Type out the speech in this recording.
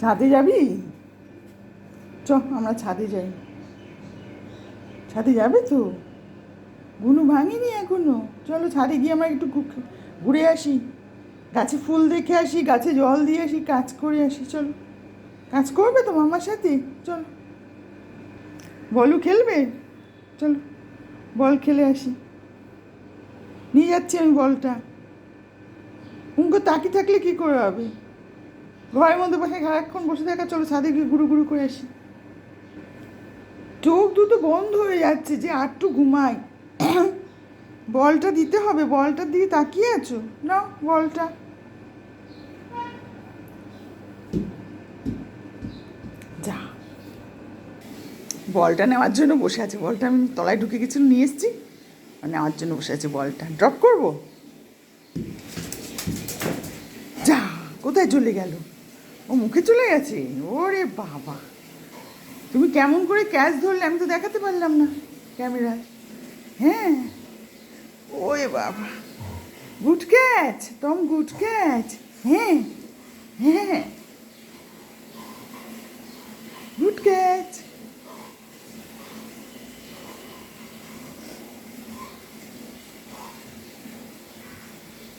ছাদে যাবি? চ আমরা ছাদে যাই। ছাদে যাবে তো? গুনু ভাঙিনি এখনো। চলো ছাদে গিয়ে আমরা একটু ঘুরে আসি, গাছে ফুল দেখে আসি, গাছে জল দিয়ে আসি, কাজ করে আসি। চলো, কাজ করবে তো মামার সাথে? চলো। বলু খেলবে? চলো বল খেলে আসি। নিয়ে যাচ্ছি আমি বলটা। উনকো তাকিয়ে থাকলে কী করে হবে? ঘরের মধ্যে বসে সারাক্ষণ বসে থাকা। চলো ছাদে গিয়ে ঘুরু ঘুরু করে আসি। চোখ দুটো বন্ধ হয়ে যাচ্ছে যে আরটু ঘুমাই। বলটা দিতে হবে, বলটার দিকে তাকিয়ে আছো না? বলটা যা, বলটা নেওয়ার জন্য বসে আছে। বলটা আমি তলায় ঢুকে গেছিল, নিয়ে এসেছি, নেওয়ার জন্য বসে আছে। বলটা ড্রপ করব। যা, কোথায় চলে গেল? ও মুখে চলে গেছে। ওরে বাবা, তুমি কেমন করে ক্যাচ ধরলে? আমি তো দেখাতে পারলাম না ক্যামেরায়। হ্যাঁ, ওরে বাবা, good catch Tom, good catch. হ্যাঁ হ্যাঁ, গুড ক্যাচ।